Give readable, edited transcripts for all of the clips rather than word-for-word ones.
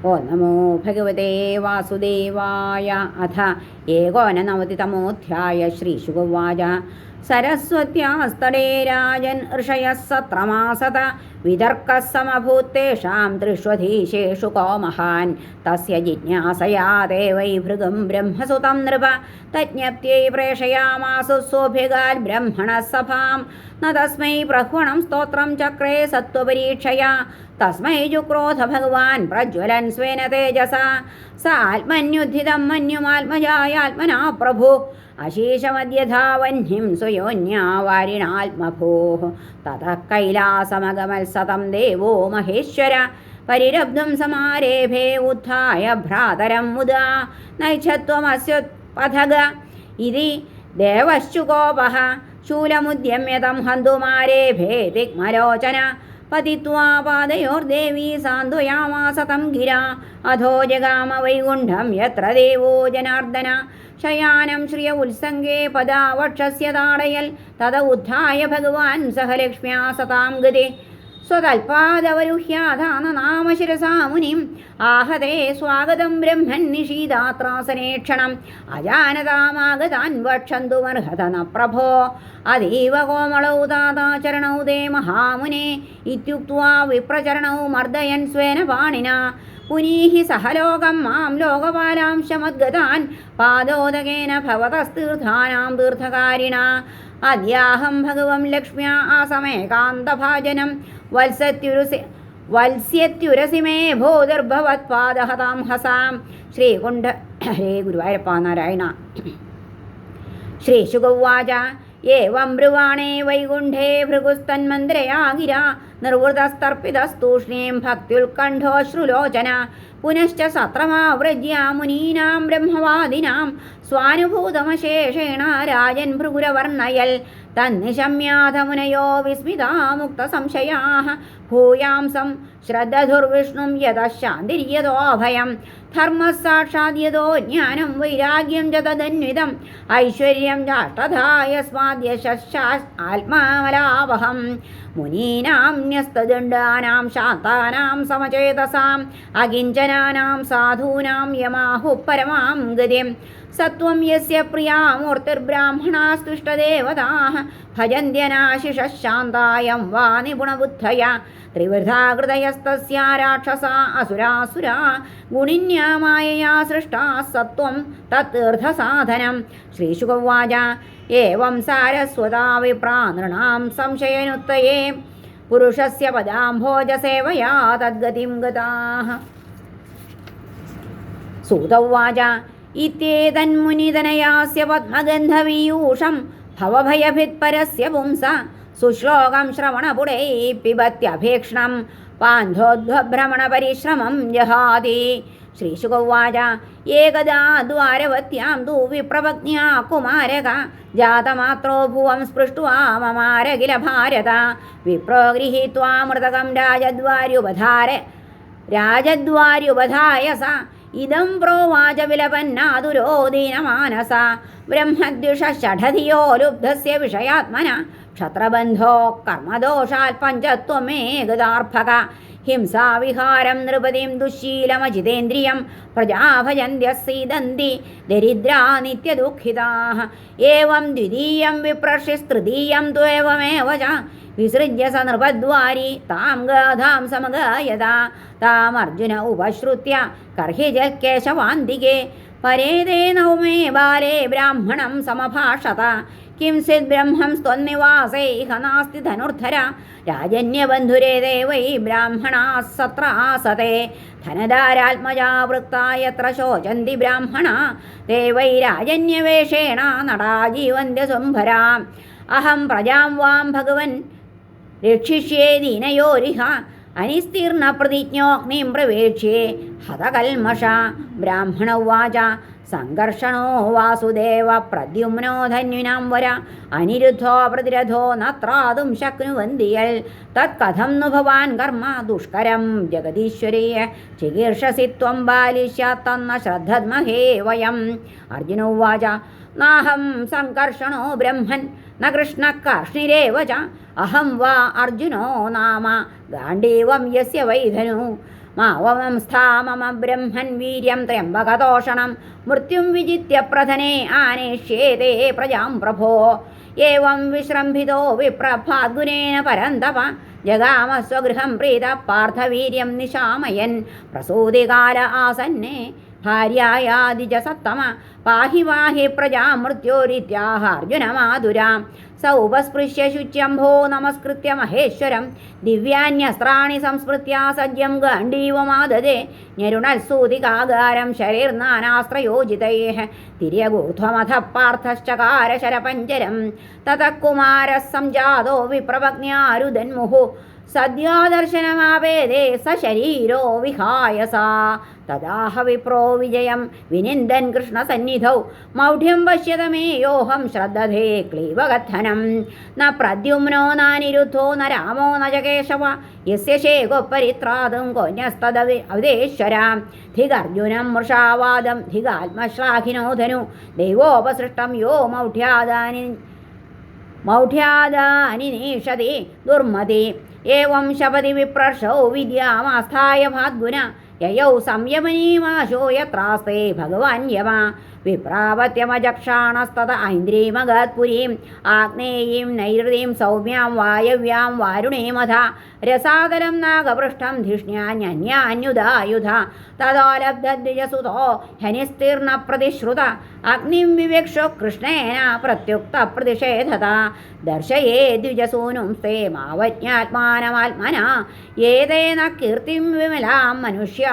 ഓ നമോ ഭഗവതേ വാസുദേവായ. അഥ ഏകോനനവതിതമോധ്യായ. ശ്രീശുകവാച. സരസ്വത്യാസ്തടേ രാജൻ ഋഷയഃ സത്രമാസത വിതർക്കഃ സമഭൂത്തേഷാം ത്രിഷ്വധീശേഷു കോ മഹാൻ തസ്യ ജിജ്ഞാസയാ തേ വൈ ഭൃഗും ബ്രഹ്മസുതം നൃപ തജ്ഞപ്ത്यै പ്രേഷയാമാസു സ്വഭ്യഗാൽ ബ്രഹ്മണഃ സഭാം ന തസ്മൈ പ്രഹ്വണം സ്തോത്രം ചക്രേ സത്വപരീക്ഷയാ തസ്മൈ ജുക്രോധ ഭഗവാൻ പ്രജ്വലൻ സ്വേന തേജസാ സ ആത്മന്യുദ്ധിതം മന്യുമാത്മജായാത്മനാ പ്രഭു അശീശമദ്യധാവഹ്നിം സ്വയോന്യാ വാരിണാത്മഭൂഃ തതഃ കൈലാസമഗമത്സതം ദേവോ മഹേശ്വര പരിരബ്ധും സമാരേഭേ ഉത്ഥായ ഭ്രാതരം മുദാ നൈച്ഛത്വമസ്യുത്പഥഗ ഇതി ദേവശ്ചുകോപഃ ശൂലമുദ്യമ്യ തം ഹന്തുമാരേഭേ തിഗ്മലോചന പതിത്വാ പാദയോർദേവീ സാന്ത്വയാമാസ തം ഗിരാ അധോ ജഗാമ വൈകുണ്ഠം യത്ര ദേവോ ജനാർദ്ദന ശയാനം ശ്രിയ ഉത്സംഗേ പദാ വക്ഷസ്യ താടയൽ തത ഉത്ഥായ ഭഗവാൻ സഹ ലക്ഷ്മ്യാ സതാം ഗതി സ്വതൽപാദവരുഹ്യാധാനനാമശിരസാ മുനിം ആഹതേ സ്വാഗതം ബ്രഹ്മൻ നിഷീദാത്രാസനേക്ഷണം അജാനതാമാഗതാൻ വക്ഷന്തുമർഹത ന പ്രഭോ അതീവ കോമളൗ താതാചരണൗ തേ മഹാമുനെ ഇത്യുക്ത്വാ വിപ്രചരണൗ മർദ്ദയൻ സ്വേന പാണിനാ പുനീഹി സഹലോകം മാം ലോകപാലാംശമദ്ഗതാൻ പാദോദകേന ഭവതസ്തീർത്ഥാനാം തീർത്ഥകാരിണ അദ്യാഹം ഭഗവം ലക്ഷ്മ്യാ ആസമേകാന്തഭാജനം വത്സ്യത്യുരസി മേ ഭൂതിർഭവത്പാദഹതാം ഹസാം. ശ്രീകുണ്ഠ ഹരേ ഗുരുവായൂരപ്പ നാരായണ. ശ്രീശുകൗവാച. ഏവം ബ്രുവാണേ വൈകുണ്ഠേ ഭൃഗുസ്തന്മന്ത്രയാ ഗിരാ നിർവൃതസ്തർപ്പിതസ്തൂഷ്ണീം ഭക്ത്യുത്കണ്ഠോശ്രുലോചന പുനശ്ച സത്രമാവ്രജ്യ മുനീനാം ബ്രഹ്മവാദിനാം സ്വാനുഭൂതമശേഷേണ രാജൻ ഭൃഗുരവർണ്ണയൽ തന്നിശമ്യാഥ മുനയോ വിസ്മിതാ മുക്തസംശയാഃ ഭൂയാംസം ശ്രദ്ധധുർവിഷ്ണും യതഃ ശാന്തിര്യതോഭയം ധർമ്മഃ സാക്ഷാത് യതോ ജ്ഞാനം വൈരാഗ്യം ച തദന്വിതം ഐശ്വര്യം ചാഷ്ടധാ യസ്മാദ്യശാസ് ആത്മാമലാവഹം മുനീനാം ന്യസ്തദണ്ഡാനാം ശാന്താനാം സമചേതസാം അകിഞ്ചനാനാം സാധൂനാം യമാഹുഃ പരമാം ഗതിം സത്വം യസ്യ പ്രിയാ മൂർത്തിർബ്രാഹ്മണാസ്തുഷ്ടദേവതാഃ ഭജന്ത്യനാശിഷഃ ശാന്തായം വാ നിപുണബുദ്ധയാ ത്രിവൃഥാ ഹൃദയസ്തസ്യ രാക്ഷസാ അസുരാസുരാ ഗുണിന്യാ മായയാ സൃഷ്ടാ സത്വം തത്തീർത്ഥസാധനം. ശ്രീശുകവാച. ഏവം സാരസ്വതാ വിപ്രാ നൃണാം സംശയനുത്തയേ പുരുഷസ്യ പദാംഭോജസേവയാ തദ്ഗതിം ഗതാഃ. സൂതൗവാച. ഇത്യേതന്മുനിതനയാസ്യ പദ്മഗന്ധവീയൂഷം ഭവഭയഭിത്പരസ്യ പുംസ സുശ്ലോകം ശ്രവണപുടൈ പിബത്യഭീക്ഷ്ണം പാന്ധോദ്ഭ്രമണപരിശ്രമം ജഹാതി. ശ്രീശുകൗവാച. ഏകദാ ദ്വാരവത്യാം തൂ വിപ്രപത്ന്യാ കുമാരക ജാതമാത്രോ ഭുവം സ്പൃഷ്ട്വാ മമാര കില ഭാരത വിപ്രോ ഗൃഹീത്വാ മൃതകം രാജദ്വാര്യുപധായ സ ഇദം പ്രോവാച വിലപന്നാതുരോ ദീനമാനസ ബ്രഹ്മദ്വിഷഷഠധിയോ ലുബ്ധസ്യ വിഷയാത്മന ക്ഷത്രബന്ധോ കർമ്മദോഷാൽ പഞ്ചത്വമേകദാർഭക ഹിംസാവിഹാരം നൃപതിം ദുശ്ശീലമജിതേന്ദ്രിയം പ്രജാഭജന്ത്യസീദന്തി ദരിദ്രാ നിത്യദുഃഖിതാഃ ഏവം ദ്വിതീയം വിപ്രഷിസ്തൃതീയം ത്വേവമേവ ച വിസൃജ്യ സ നൃപദ്വാരി താം ഗാധാം സമഗായത താമർജുന ഉപശ്രുത്യ കർഹിജൽക്കേശവാന്തികേ പരേതേ നവമേ ബാലേ ബ്രാഹ്മണം സമഭാഷത കിം സിദ് ബ്രഹ്മം സ്ത്വന്നിവാസൈഹ നാസ്തി ധനുർധര രാജന്യബന്ധുരേ വൈ ബ്രാഹ്മണാഃ സത്ര ആസതേ ധനധാരാത്മജാ വൃത്താ യത്ര ശോചന്തി ബ്രാഹ്മണാ തേ വൈ രാജന്യവേഷേണ നടാ ജീവന്ത്യ സംഭരാ അഹം പ്രജാം വാം ഭഗവൻ രക്ഷിഷ്യേ ദീനയോരിഹ അനിസ്തീർണ പ്രതിജ്ഞോഗ്നിം പ്രവേക്ഷ്യേ ഹതകൽമഷ. ബ്രാഹ്മണ ഉവാച. സംഘർഷണോ വാസുദേവ പ്രദ്യുമ്നോ ധന്വിനാം വര അനിരുദ്ധോ പ്രതിരഥോ നത്രാതും ശക്നുവന്തിയൽ തത്കഥം नु ഭവാൻ കർമ്മ ദുഷ്കരം ജഗദീശ്വരീയ ചികീർഷസി ത്വം ബാലിഷ്യാത്തന്ന ശ്രദ്ധദ്മഹേ വയം. അർജുന ഉവാച. നാഹം സംകർഷണോ ബ്രഹ്മൻ ന കൃഷ്ണ കാർഷ്ണിരേവ ച അഹം വാ അർജുനോ നാമ ഗാണ്ഡീവം യസ്യ വൈധനു മാവമം സ്ഥാമമ ബ്രഹ്മൻ വീര്യം ത്രയംബകതോഷണം മൃത്യും വിജിത്യ പ്രധനെ ആനേഷ്യേതേ പ്രജാം പ്രഭോ ഏവം വിശ്രംഭിതോ വിപ്രഭാദ്ഗുനേന പരന്തപ ജഗാമ സ്വഗൃഹം പ്രീത പാർത്ഥവീര്യം നിശാമയൻ പ്രസൂതികാല ആസന്നേ ഭാര്യായാദിജസത്തമ പാഹി വാഹി പ്രജാമൃത്യോരിത്യാഹ അർജുനമാതുരാം സ ഉപസ്പൃശ്യ ശുച്യംഭോ നമസ്കൃത്യ മഹേശ്വരം ദിവ്യാന്യസ്ത്രാണി സംസ്മൃത്യ സജ്യം ഗാണ്ഡീവമാദദേ ഞരുണൽസൂതികാകാരം ശരീർനാനാസ്ത്രയോജിതൈഃ തിര്യഗൂർധ്വമഥ പാർത്ഥശ്ചകാര ശരപഞ്ചരം തതഃ കുമാരः സംജാതോ വിപ്രപജ്ഞാരുദന്മുഹു സദ്യോദർശനമാവേദേ സശരീരോ വിഹായ സാ തദാഹ വിപ്രോ വിജയം വിനിന്ദൻ കൃഷ്ണസന്നിധൗ മൗഢ്യം പശ്യത മേ യോഹം ശ്രദ്ധധേ ക്ലീവകഥനം ന പ്രദ്യുമ്നോ നാനിരുദ്ധോ ന രാമോ ന ച കേശവ യസ്യ ശേഖോപരിത്രാതും കോന്യസ്തദവിദേശ്വരാം ധിഗർജുനം മൃഷാവാദം ധിഗാത്മശ്ലാഘിനോ ധനു ദൈവോപസൃഷ്ടം യോ മൗഢ്യാദാനിനീഷതി ദുർമതി ഏവം ശപതി വിപ്രർഷൗ വിദ്യാമാസ്ഥായ ഭാദ്ഗുന യയൗ സംയമനീമാശോ യത്രാസ്തേ ഭഗവാൻ യമ വിപ്രാവത്യമജക്ഷാണസ്തത ഐന്ദ്രീമഗത്പുരീം ആഗ്നേയീം നൈരുതീം സൗമ്യാം വായവ്യാം വാരുണീമഥ രസാതലം നാഗപൃഷ്ടം ധിഷ്ണ്യാന്യന്യാന്യുധായുധ തദോലബ്ധദ്വിജസുതോ ഹനിസ്തീർണ പ്രതിശ്രുത അഗ്നിം വിവേക്ഷോ കൃഷ്ണേന പ്രത്യുക്ത പ്രതിഷേധത ദർശയേ ദ്വിജസൂനും സ്തേ മാവജ്ഞാത്മാനമാത്മന ഏതേന കീർത്തിം വിമലാം മനുഷ്യാ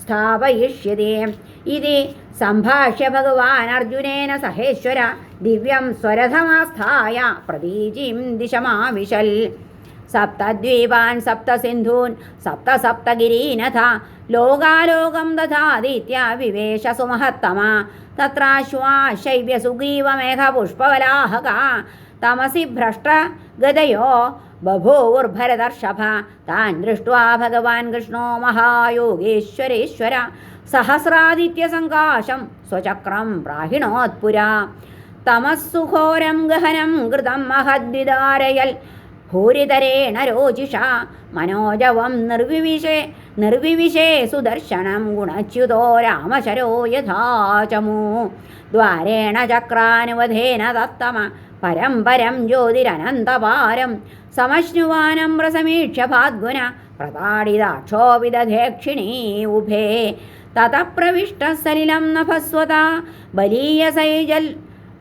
സ്ഥാപയിഷ്യതേ ഇതി സംഭാഷ്യ ഭഗവാൻ അർജുനേന സഹേശ്വര ദിവ്യം സ്വരഥമാസ്ഥായ പ്രതീചിം ദിശമാവിശൽ സപ്തദ്വീപാൻ സപ്തസിന്ധൂൻ സപ്തസപ്തഗിരീനഥ ലോകാലോകം ദധാദിത്യ വിവേശ സുമഹത്തമ തത്രാശ്വാശൈവ്യസുഗ്രീവമേഘപുഷ്പവലാഹക തമസി ഭ്രഷ്ടഗദയോ ബഭൂവുർഭരതർഷഭ താൻ ദൃഷ്ട്വാ ഭഗവാൻ കൃഷ്ണോ മഹായോഗേശ്വരേശ്വര സഹസ്രാദിത്യസങ്കാശം സ്വചക്രം പ്രാഹിണോത്പുരാ തമസ്സുഘോരം ഗഹനം കൃതം മഹദ്വിദാരയൽ ഭൂരിതരേണ രോജിഷ മനോജവം നിർവിവിശേ സുദർശനം ഗുണച്യുതോ രാമശരോ യഥാചമു ദ്വാരേണ ചക്രാനുവധേന തത്തമ പരം പരം ജ്യോതിരനന്തപാരം സമശ്നുവാനം പ്രസമീക്ഷ്യ ഭാദ്ഗുന പ്രതാടിതാക്ഷോപിതധേക്ഷിണീ ഉഭേ തതഃ പ്രവിഷ്ട സലിലം നഭസ്വത ബലീയസൈജൽ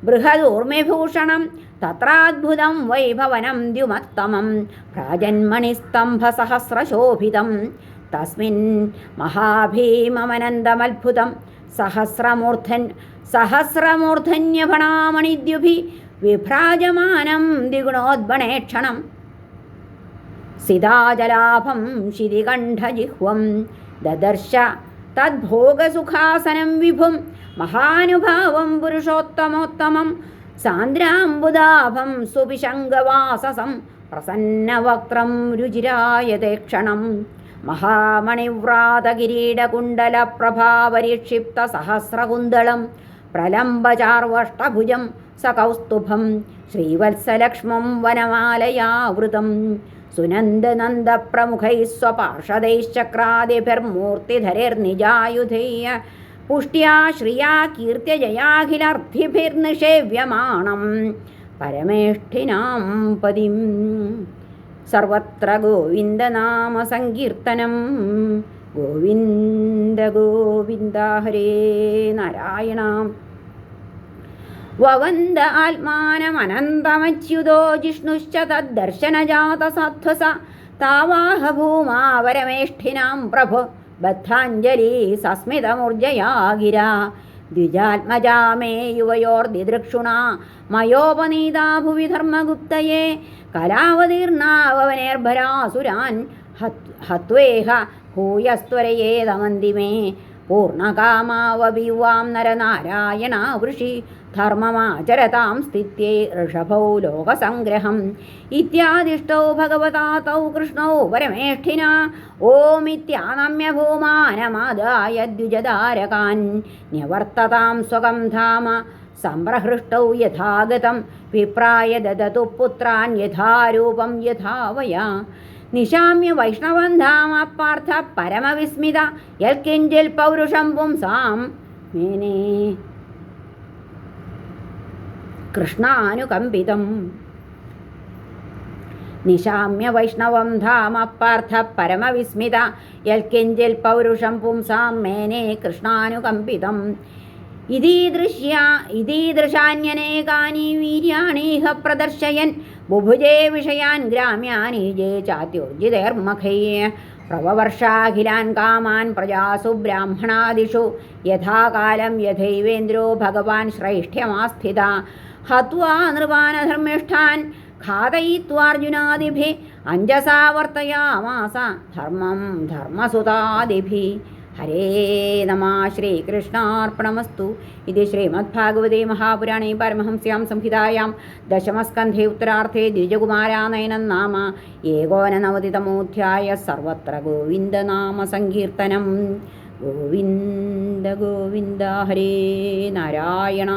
ബൃഹദൂർമിഭൂഷണം തത്രാദ്ഭുതം വൈഭവനം ദ്യുമത്തമം ഭ്രാജന്മണിസ്തംഭസഹസ്രശോഭിതം തസ്മിൻ മഹാഭീമമനന്തമത്ഭുതം സഹസ്രമൂർധന്യഫണാമണിദ്യുഭി വിഭ്രാജമാനം ദ്വിഗുണോദ്ബണേക്ഷണം സിതാജലാഭം ശിതികണ്ഠജിഹ്വം ദദർശ തദ്ഭോഗസുഖാസനം വിഭും മഹാനുഭാവം പുരുഷോത്തമോത്തമം സാന്ദ്രാംബുദാഭം സുപിശങ്കവാസസം പ്രസന്നവക്ത്രം രുചിരായതേ ക്ഷണം മഹാമണിവ്രാതകിരീടകുണ്ടലപ്രഭാപരിക്ഷിപ്ത സഹസ്രകുന്തളം പ്രലംബചാർവഷ്ടഭുജം സകൗസ്തുഭം ശ്രീവത്സലക്ഷ്മം വനമാലയാവൃതം സുനന്ദനന്ദപ്രമുഖൈः സ്വപാർഷദൈശ്ചക്രാദിഭിർമൂർത്തിധരൈർനിജായുധൈः പുഷ്ട്യാ ശ്രിയാ കീർത്യജയാഖിലർത്ഥിഭിർനിഷേവ്യമാണം പരമേഷ്ഠിനാം പതിം സർവത്ര ഗോവിന്ദനാമസങ്കീർത്തനം ഗോവിന്ദ ഗോവിന്ദ ഹരേ നാരായണ വവന്ദ ആത്മാനമനന്തമച്യുതോ ജിഷ്ണുശ്ച തദ്ദർശനജാതസാധ്വസ താവാഹ ഭൂമാവരമേഷ്ഠിനാം പ്രഭു ബദ്ധാഞ്ജലി സസ്മിതമൂർജയാ ഗിരാ ദ്വിജാത്മജാ മേ യുവയോർദിദൃക്ഷുണാ മയോപനീതാ ഭുവി ധർമ്മഗുപ്തയേ കലാവതീർണാവനേർഭരാസുരാൻ ഹത്വേഹ ഭൂയസ്ത്വരയേതമന്തിമേ പൂർണ്ണകാമാവപിയുവാം നരനാരായണ വൃഷി ധർമ്മമാചരതാം സ്ഥിത്യേ ഋഷഭൗ ലോകസംഗ്രഹം ഇത്യാദിഷ്ടൗ ഭഗവതാ തൗ കൃഷ്ണൗ പരമേഷ്ഠിനാ ഓമിത്യാനമ്യ ഭൂമാനമാദായ ദ്വിജദാരകാൻ ന്യവർത്തതാം സ്വകം ധാമ സംപ്രഹൃഷ്ടൗ യഥാഗതം വിപ്രായ ദദതു പുത്രാൻ യഥാരൂപം യഥാവയാ നിശാമ്യ വൈഷ്ണവം ധാമ പാർത്ഥ പരമവിസ്മിത യൽക്കിഞ്ചിൽ പൗരുഷം പുംസാം മേനേ കൃഷ്ണാനുകമ്പിതം. നിശാമ്യ വൈഷ്ണവം ധാമ പാർത്ഥ പരമവിസ്മിത യൽക്കിഞ്ചിൽ പൗരുഷം പുംസാം മേനേ കൃഷ്ണാനുകമ്പിതം. ഇതീദൃശാന്യനേകാനി വീര്യാണീഹ പ്രദർശയൻ ബുഭുജേ വിഷയാൻ ഗ്രാമ്യാനീജേ ചാത്യോർജിതൈർമഖൈഃ പ്രവവർഷാഖിലാൻ കാമാൻ പ്രജാസു ബ്രാഹ്മണാദിഷു യഥാകാലം യഥൈവേന്ദ്രോ ഭഗവാൻ ശ്രൈഷ്ഠ്യമാസ്ഥിത ഹത്വാ നൃപാനധർമ്മിഷ്ഠാൻ ഘാതയിത്വാർജുനാദിഭിः അഞ്ജസാ വർത്തയാമാസ ധർമ്മം ധർമ്മസുതാദിഭിः. ഹരേ നമഃ. ശ്രീകൃഷ്ണാർപ്പണമസ്തു. ഇത് ശ്രീമദ്ഭാഗവതേ മഹാപുരാണേ പരമഹംസ്യാം സംഹിതായാം ദശമസ്കന്ധേ ഉത്തരാർത്ഥേ ദ്വിജകുമാരാനയനം നാമ ഏകോനനവതിതമോധ്യായ. സർവത്ര ഗോവിന്ദനാമ സങ്കീർത്തനം. ഗോവിന്ദ ഗോവിന്ദ. ഹരേ നാരായണ.